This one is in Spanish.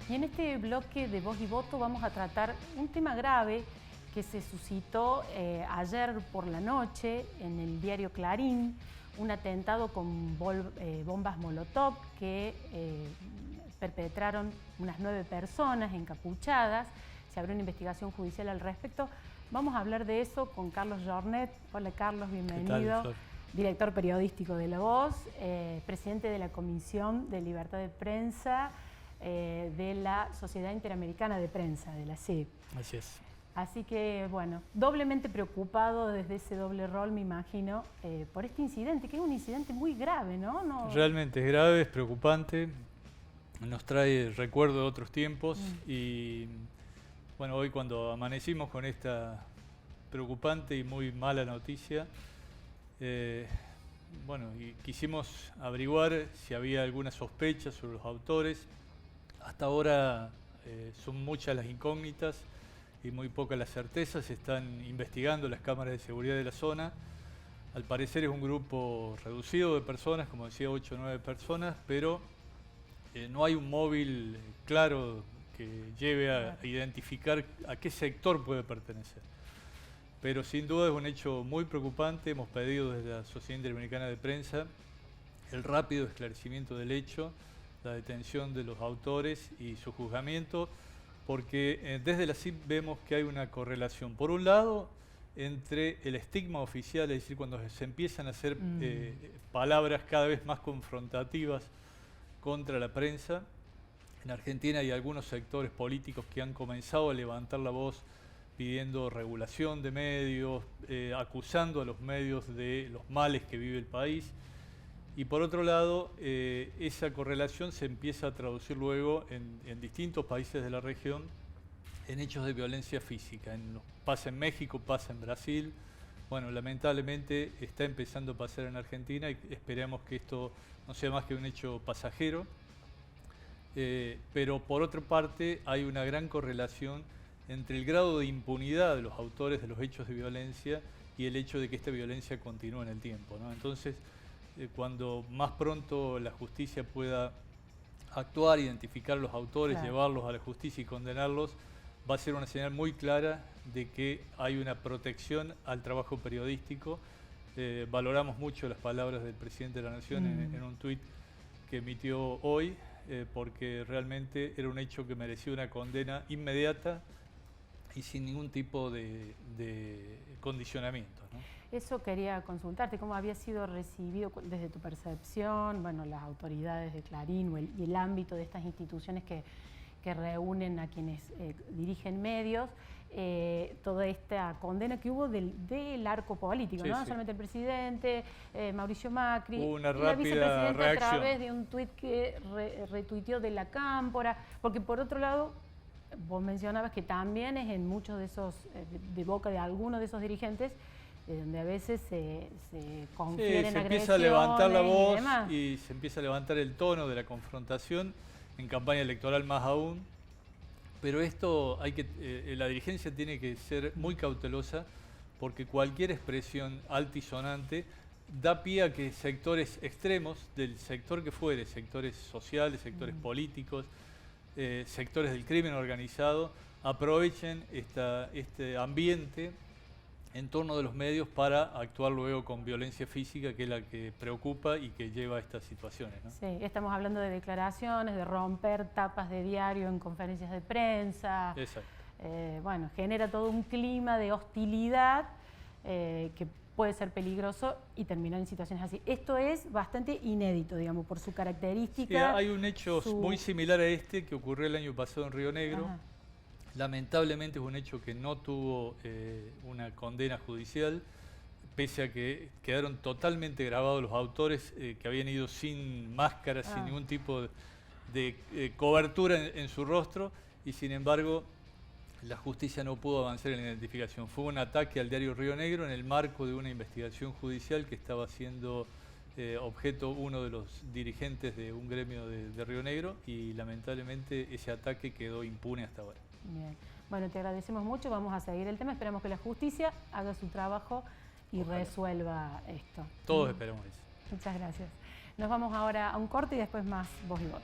Y en este bloque de Voz y Voto vamos a tratar un tema grave que se suscitó ayer por la noche en el diario Clarín, un atentado con bombas Molotov que perpetraron unas 9 personas encapuchadas. Se abrió una investigación judicial al respecto. Vamos a hablar de eso con Carlos Jornet. Hola Carlos, bienvenido. Director periodístico de La Voz, presidente de la Comisión de Libertad de Prensa de la Sociedad Interamericana de Prensa, de la CIP. Así es. Así que, bueno, doblemente preocupado desde ese doble rol, me imagino, por este incidente, que es un incidente muy grave, ¿no? Realmente es grave, es preocupante, nos trae recuerdo de otros tiempos y, bueno, hoy cuando amanecimos con esta preocupante y muy mala noticia, bueno, y quisimos averiguar si había alguna sospecha sobre los autores. Hasta ahora son muchas las incógnitas y muy pocas las certezas. Se están investigando las cámaras de seguridad de la zona. Al parecer es un grupo reducido de personas, como decía, 8 o 9 personas, pero no hay un móvil claro que lleve a identificar a qué sector puede pertenecer. Pero sin duda es un hecho muy preocupante. Hemos pedido desde la Sociedad Interamericana de Prensa el rápido esclarecimiento del hecho, la detención de los autores y su juzgamiento, porque desde la CIP vemos que hay una correlación, por un lado, entre el estigma oficial, es decir, cuando se empiezan a hacer palabras cada vez más confrontativas contra la prensa. En Argentina hay algunos sectores políticos que han comenzado a levantar la voz pidiendo regulación de medios, acusando a los medios de los males que vive el país. Y por otro lado, esa correlación se empieza a traducir luego en distintos países de la región en hechos de violencia física. Pasa en México, pasa en Brasil. Bueno, lamentablemente está empezando a pasar en Argentina y esperamos que esto no sea más que un hecho pasajero. Pero por otra parte hay una gran correlación entre el grado de impunidad de los autores de los hechos de violencia y el hecho de que esta violencia continúe en el tiempo, ¿no? Entonces, cuando más pronto la justicia pueda actuar, identificar a los autores, llevarlos a la justicia y condenarlos, va a ser una señal muy clara de que hay una protección al trabajo periodístico. Valoramos mucho las palabras del presidente de la Nación en un tuit que emitió hoy, porque realmente era un hecho que merecía una condena inmediata y sin ningún tipo de condicionamiento, ¿no? Eso quería consultarte, ¿cómo había sido recibido desde tu percepción, bueno, las autoridades de Clarín y el ámbito de estas instituciones que reúnen a quienes dirigen medios, toda esta condena que hubo del arco político, ¿no? Sí. Solamente el presidente, Mauricio Macri, hubo una y la vicepresidenta reacción a través de un tuit que retuiteó de la Cámpora, porque por otro lado, vos mencionabas que también es en muchos de esos, de boca de algunos de esos dirigentes, donde a veces se confieren agresiones. Se empieza a levantar la voz y se empieza a levantar el tono de la confrontación, en campaña electoral más aún. Pero esto la dirigencia tiene que ser muy cautelosa, porque cualquier expresión altisonante da pie a que sectores extremos, del sector que fuere, sectores sociales, sectores políticos, sectores del crimen organizado, aprovechen este ambiente en torno de los medios para actuar luego con violencia física, que es la que preocupa y que lleva a estas situaciones, ¿no? Sí, estamos hablando de declaraciones, de romper tapas de diario en conferencias de prensa. Exacto. Bueno, genera todo un clima de hostilidad que puede ser peligroso y terminar en situaciones así. Esto es bastante inédito, digamos, por su característica. Sí, hay un hecho muy similar a este que ocurrió el año pasado en Río Negro. Ajá. Lamentablemente es un hecho que no tuvo una condena judicial, pese a que quedaron totalmente grabados los autores que habían ido sin máscara, sin ningún tipo de cobertura en su rostro, y sin embargo la justicia no pudo avanzar en la identificación. Fue un ataque al diario Río Negro en el marco de una investigación judicial que estaba siendo objeto uno de los dirigentes de un gremio de Río Negro, y lamentablemente ese ataque quedó impune hasta ahora. Bien. Bueno, te agradecemos mucho, vamos a seguir el tema, esperamos que la justicia haga su trabajo y resuelva esto. Todos esperamos eso. Muchas gracias. Nos vamos ahora a un corte y después más Voz y Voto.